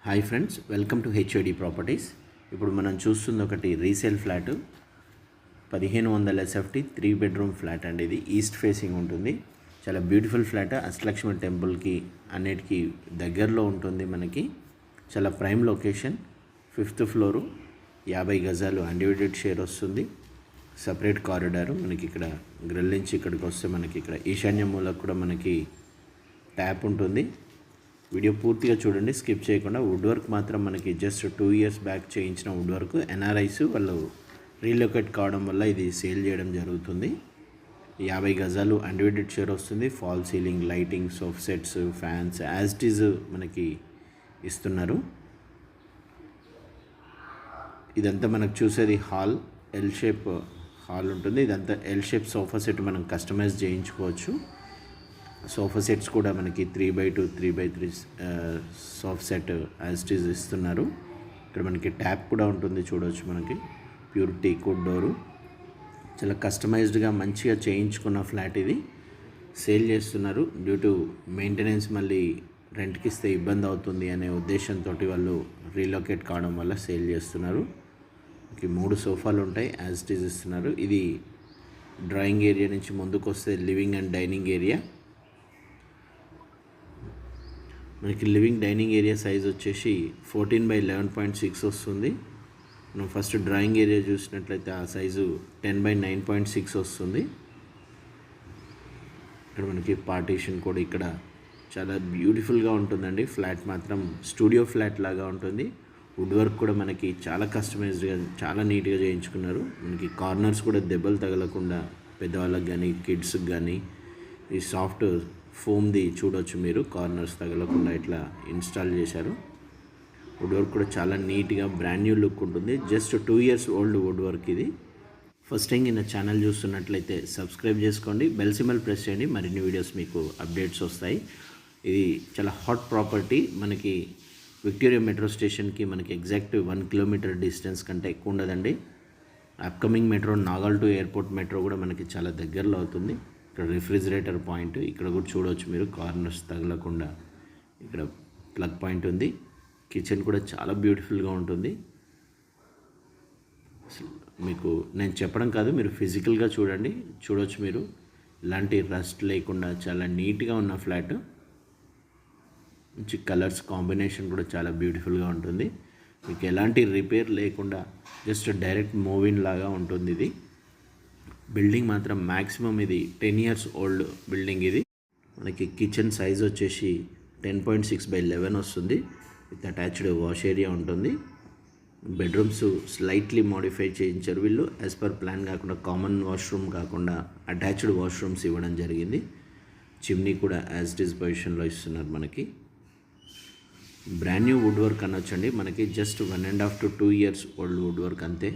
Hi friends, welcome to HOD properties. ఇప్పుడు మనం చూస్తుంది ఒకటి resale flat 1500 SFT 3 bedroom flat అండి. ఇది ఈస్ట్ ఫేసింగ్ ఉంటుంది. చాలా బ్యూటిఫుల్ ఫ్లాట్. అష్టలక్ష్మి టెంపుల్కి అన్నిటికీ దగ్గరలో ఉంటుంది. మనకి చాలా ప్రైమ్ లొకేషన్. 5th ఫ్లోరు, 50 గజాలు అన్డివైడెడ్ షేర్ వస్తుంది. Separate corridor. మనకి ఇక్కడ గ్రిల్ నుంచి ఇక్కడికి వస్తే మనకి ఇక్కడ ఈశాన్య మూలకు కూడా మనకి ట్యాప్ ఉంటుంది. వీడియో పూర్తిగా చూడండి, స్కిప్ చేయకుండా. వుడ్ వర్క్ మాత్రం మనకి జస్ట్ 2 years బ్యాక్ చేయించిన వుడ్ వర్క్. ఎన్ఆర్ఐస్ వాళ్ళు రీలొకేట్ కావడం వల్ల ఇది సేల్ చేయడం జరుగుతుంది. 50 గజాలు అన్డివైడెడ్ షేర్ వస్తుంది. Fall ceiling, lighting, sofa sets, fans as it is మనకి ఇస్తున్నారు. ఇదంతా మనకు చూసేది హాల్, ఎల్ షేప్ హాల్ ఉంటుంది. ఇదంతా ఎల్ షేప్ సోఫా సెట్ మనం కస్టమైజ్ చేయించుకోవచ్చు. సోఫా సెట్స్ కూడా మనకి 3x2, 3x3 sofa set as it is ఇస్తున్నారు. ఇక్కడ మనకి ట్యాప్ కూడా ఉంటుంది, చూడవచ్చు. మనకి ప్యూర్ టీకుడ్ డోరు. చాలా కస్టమైజ్డ్గా మంచిగా చేయించుకున్న ఫ్లాట్ ఇది. సేల్ చేస్తున్నారు. డ్యూ టు మెయింటెనెన్స్ మళ్ళీ రెంట్కి ఇస్తే ఇబ్బంది అవుతుంది అనే ఉద్దేశంతో వాళ్ళు రీలొకేట్ కావడం వల్ల సేల్ చేస్తున్నారు. 3 సోఫాలు ఉంటాయి, యాజ్ ఇట్ ఈజ్ ఇస్తున్నారు. ఇది డ్రాయింగ్ ఏరియా నుంచి ముందుకు వస్తే లివింగ్ అండ్ డైనింగ్ ఏరియా. మనకి లివింగ్ డైనింగ్ ఏరియా సైజ్ వచ్చేసి 14x11.6 వస్తుంది. మనం ఫస్ట్ డ్రాయింగ్ ఏరియా చూసినట్లయితే ఆ సైజు 10x9.6 వస్తుంది. ఇక్కడ మనకి పార్టీషన్ కూడా ఇక్కడ చాలా బ్యూటిఫుల్గా ఉంటుందండి. ఫ్లాట్ మాత్రం స్టూడియో ఫ్లాట్ లాగా ఉంటుంది. వుడ్ వర్క్ కూడా మనకి చాలా కస్టమైజ్డ్గా, చాలా నీట్గా చేయించుకున్నారు. మనకి కార్నర్స్ కూడా దెబ్బలు తగలకుండా పెద్దవాళ్ళకి కానీ కిడ్స్కి కానీ ఈ సాఫ్ట్ ఫోమ్ది చూడవచ్చు మీరు. కార్నర్స్ తగలకుండా ఇట్లా ఇన్స్టాల్ చేశారు. వుడ్ వర్క్ కూడా చాలా నీట్గా బ్రాండ్ న్యూ లుక్ ఉంటుంది. Just 2 years old wood work ఇది. ఫస్ట్ టైం నా ఛానల్ చూస్తున్నట్లయితే సబ్స్క్రైబ్ చేసుకోండి, బెల్ సింబల్ ప్రెస్ చేయండి, మరిన్ని వీడియోస్ మీకు అప్డేట్స్ వస్తాయి. ఇది చాలా హాట్ ప్రాపర్టీ. మనకి విక్టోరియా మెట్రో స్టేషన్కి మనకి ఎగ్జాక్ట్ 1 kilometer డిస్టెన్స్ కంటే ఎక్కువ ఉండదండి. Upcoming metro Nagole to airport metro కూడా మనకి చాలా దగ్గరలో అవుతుంది. ఇక్కడ రిఫ్రిజిరేటర్ పాయింట్ ఇక్కడ కూడా చూడవచ్చు మీరు, కార్నర్స్ తగలకుండా. ఇక్కడ ప్లగ్ పాయింట్ ఉంది. కిచెన్ కూడా చాలా బ్యూటిఫుల్గా ఉంటుంది. మీకు నేను చెప్పడం కాదు, మీరు ఫిజికల్గా చూడండి, చూడవచ్చు మీరు. ఇలాంటి రస్ట్ లేకుండా చాలా నీట్గా ఉన్న ఫ్లాట్. మంచి కలర్స్ కాంబినేషన్ కూడా చాలా బ్యూటిఫుల్గా ఉంటుంది. మీకు ఎలాంటి రిపేర్ లేకుండా జస్ట్ డైరెక్ట్ మూవ్ ఇన్ లాగా ఉంటుంది ఇది. బిల్డింగ్ మాత్రం మ్యాక్సిమం ఇది 10 years ఓల్డ్ బిల్డింగ్ ఇది. మనకి కిచెన్ సైజ్ వచ్చేసి 10.6x11 వస్తుంది. విత్ అటాచ్డ్ వాష్ ఏరియా ఉంటుంది. బెడ్రూమ్స్ స్లైట్లీ మోడిఫై చేయించారు వీళ్ళు. యాజ్ పర్ ప్లాన్ కాకుండా కామన్ వాష్రూమ్ కాకుండా అటాచ్డ్ వాష్రూమ్స్ ఇవ్వడం జరిగింది. చిమ్నీ కూడా యాజ్ ఇట్ ఈజ్ పొజిషన్లో ఇస్తున్నారు. మనకి బ్రాండ్ న్యూ వుడ్ వర్క్ అనొచ్చండి. మనకి just 1.5 to 2 years old wood work అంతే.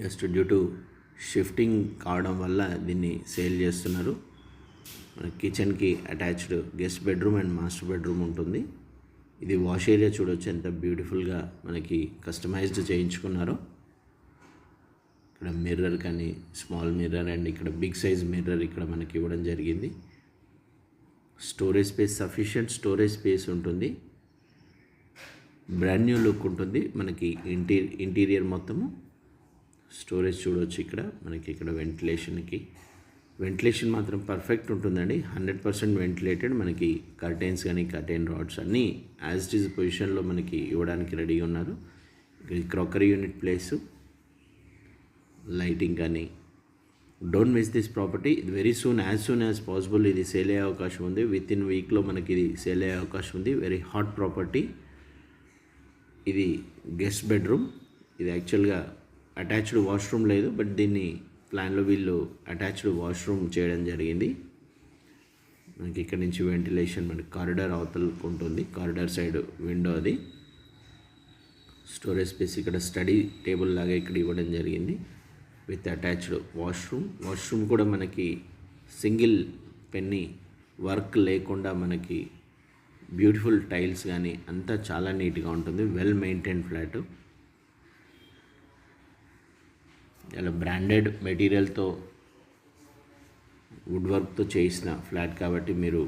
జస్ట్ డ్యూ టు షిఫ్టింగ్ కావడం వల్ల దీన్ని సేల్ చేస్తున్నారు. మన కిచెన్కి attached guest bedroom and master bedroom ఉంటుంది. ఇది వాష్ ఏరియా చూడవచ్చు ఎంత బ్యూటిఫుల్గా మనకి కస్టమైజ్డ్ చేయించుకున్నారో. ఇక్కడ మిర్రర్ కానీ స్మాల్ మిర్రర్ అండ్ ఇక్కడ బిగ్ సైజ్ మిర్రర్ ఇక్కడ మనకి ఇవ్వడం జరిగింది. Storage space, sufficient storage space ఉంటుంది. బ్రాండ్ న్యూ లుక్ ఉంటుంది. మనకి ఇంటీరియర్ మొత్తము స్టోరేజ్ చూడవచ్చు. ఇక్కడ మనకి ఇక్కడ వెంటిలేషన్ మాత్రం పర్ఫెక్ట్ ఉంటుందండి. 100% వెంటిలేటెడ్. మనకి కర్టెన్స్ కానీ కర్టెన్ రాడ్స్ అన్నీ యాజ్ ఇట్ ఈజ్ పొజిషన్లో మనకి ఇవ్వడానికి రెడీగా ఉన్నారు. క్రాకరీ యూనిట్ ప్లేసు, లైటింగ్ కానీ. Don't miss this property. Very soon as possible ఇది సేల్ అయ్యే అవకాశం ఉంది. విత్ ఇన్ వీక్లో మనకి ఇది సేల్ అయ్యే అవకాశం ఉంది. Very hot property. ఇది గెస్ట్ బెడ్రూమ్. ఇది యాక్చువల్గా అటాచ్డ్ వాష్రూమ్ లేదు, బట్ దీన్ని ప్లాన్లో వీళ్ళు అటాచ్డ్ వాష్రూమ్ చేయడం జరిగింది. మనకి ఇక్కడ నుంచి వెంటిలేషన్ మనకి కారిడార్ అవతలకు ఉంటుంది. కారిడార్ సైడ్ విండో అది. స్టోరేజ్ స్పేస్ ఇక్కడ స్టడీ టేబుల్ లాగా ఇక్కడ ఇవ్వడం జరిగింది విత్ అటాచ్డ్ వాష్రూమ్ కూడా మనకి సింగిల్ పెన్నీ వర్క్ లేకుండా మనకి బ్యూటిఫుల్ టైల్స్ కానీ అంతా చాలా నీట్గా ఉంటుంది. Well maintained flat. ఇలా బ్రాండెడ్ మెటీరియల్తో వుడ్ వర్క్తో చేసిన ఫ్లాట్ కాబట్టి మీరు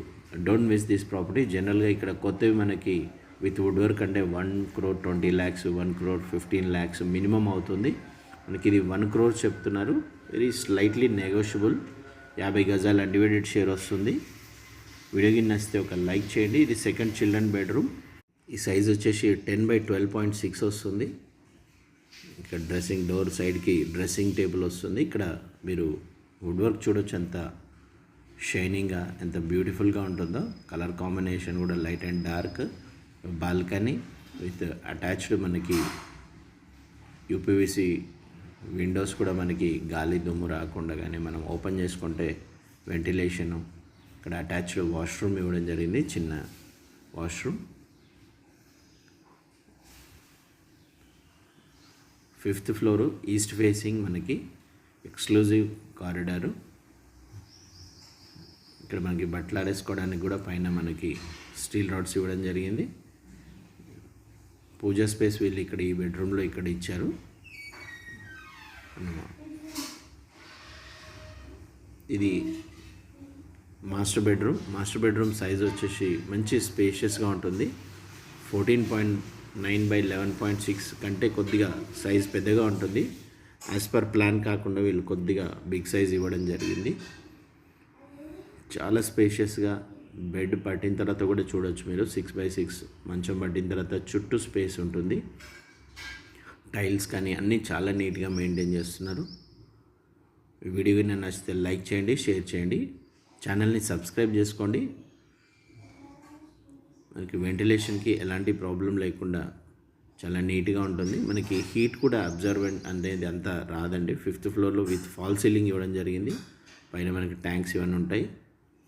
డోంట్ మిస్ దిస్ ప్రాపర్టీ. జనరల్గా ఇక్కడ కొత్తవి మనకి విత్ వుడ్ వర్క్ అంటే 1,20,00,000 1,15,00,000 మినిమం అవుతుంది. మనకి ఇది 1 crore చెప్తున్నారు. Very slightly negotiable. 50 గజాల అన్డివైడెడ్ షేర్ వస్తుంది. వీడియో గిన్నె నచ్చితే ఒక లైక్ చేయండి. ఇది సెకండ్ చిల్డ్రన్ బెడ్రూమ్. ఈ సైజ్ వచ్చేసి 10/12.6 వస్తుంది. ఇక్కడ డ్రెస్సింగ్ డోర్ సైడ్కి డ్రెస్సింగ్ టేబుల్ వస్తుంది. ఇక్కడ మీరు వుడ్ వర్క్ చూడొచ్చు ఎంత షైనింగ్గా, ఎంత బ్యూటిఫుల్గా ఉంటుందో. కలర్ కాంబినేషన్ కూడా light and dark. Balcony with attached మనకి యూపీవీసీ విండోస్ కూడా మనకి గాలి దుమ్ము రాకుండా కానీ మనం ఓపెన్ చేసుకుంటే వెంటిలేషను. ఇక్కడ అటాచ్డ్ వాష్రూమ్ ఇవ్వడం జరిగింది, చిన్న washroom. 5th floor east facing మనకి ఎక్స్క్లూజివ్ కారిడారు. ఇక్కడ మనకి బట్టలు ఆరేసుకోవడానికి కూడా పైన మనకి స్టీల్ రాడ్స్ ఇవ్వడం జరిగింది. పూజా స్పేస్ వీళ్ళు ఇక్కడ ఈ బెడ్రూమ్లో ఇక్కడ ఇచ్చారు. ఇది మాస్టర్ బెడ్రూమ్ సైజ్ వచ్చేసి మంచి స్పేషియస్గా ఉంటుంది. 14.9/11.6 కంటే కొద్దిగా సైజ్ పెద్దగా ఉంటుంది. యాజ్ పర్ ప్లాన్ కాకుండా వీళ్ళు కొద్దిగా బిగ్ సైజ్ ఇవ్వడం జరిగింది. చాలా స్పేషియస్గా బెడ్ పట్టిన తర్వాత కూడా చూడొచ్చు మీరు. 6x6 మంచం పట్టిన తర్వాత చుట్టూ స్పేస్ ఉంటుంది. టైల్స్ కానీ అన్నీ చాలా నీట్గా మెయింటైన్ చేస్తున్నారు. ఈ వీడియో కనుక నచ్చితే లైక్ చేయండి, షేర్ చేయండి, ఛానల్ని సబ్స్క్రైబ్ చేసుకోండి. మనకి వెంటిలేషన్కి ఎలాంటి ప్రాబ్లం లేకుండా చాలా నీట్గా ఉంటుంది. మనకి హీట్ కూడా అబ్జర్వెంట్ అనేది అంతా రాదండి. 5th ఫ్లోర్లో విత్ ఫాల్ సీలింగ్ ఇవ్వడం జరిగింది. పైన మనకి ట్యాంక్స్ ఇవన్నీ ఉంటాయి.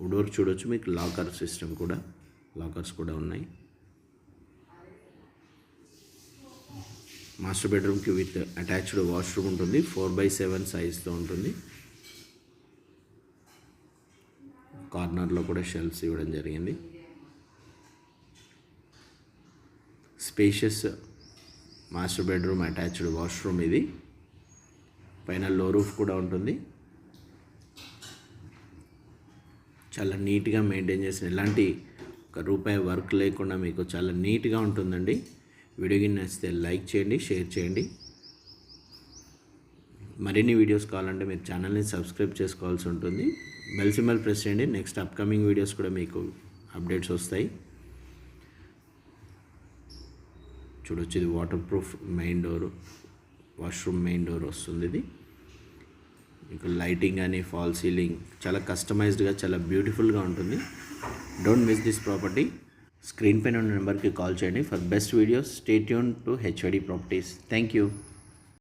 వుడ్ వర్క్ చూడొచ్చు. మీకు లాకర్స్ కూడా ఉన్నాయి. మాస్టర్ బెడ్రూమ్కి విత్ అటాచ్డ్ వాష్రూమ్ ఉంటుంది. 4/7 సైజ్తో ఉంటుంది. కార్నర్లో కూడా షెల్ఫ్స్ ఇవ్వడం జరిగింది. Spacious master bedroom attached washroom ఇది. పైన లో రూఫ్ కూడా ఉంటుంది. చాలా నీట్గా మెయింటైన్ చేసిన, ఎలాంటి ₹1 వర్క్ లేకుండా మీకు చాలా నీట్గా ఉంటుందండి. వీడియో గిన్నె నచ్చితే లైక్ చేయండి, షేర్ చేయండి. మరిన్ని వీడియోస్ కావాలంటే మీరు ఛానల్ని సబ్స్క్రైబ్ చేసుకోవాల్సి ఉంటుంది. బెల్ సింబల్ ప్రెస్ చేయండి. నెక్స్ట్ అప్కమింగ్ వీడియోస్ కూడా మీకు అప్డేట్స్ వస్తాయి. చూడొచ్చు, ఇది water proof main door, washroom main door వస్తుంది. ఇది మీకు లైటింగ్ కానీ ఫాల్ సీలింగ్ చాలా కస్టమైజ్డ్గా చాలా బ్యూటిఫుల్గా ఉంటుంది. Don't miss this property. Screen పైన ఉన్న నెంబర్కి కాల్ చేయండి for best videos. Stay tune to HID properties. Thank you.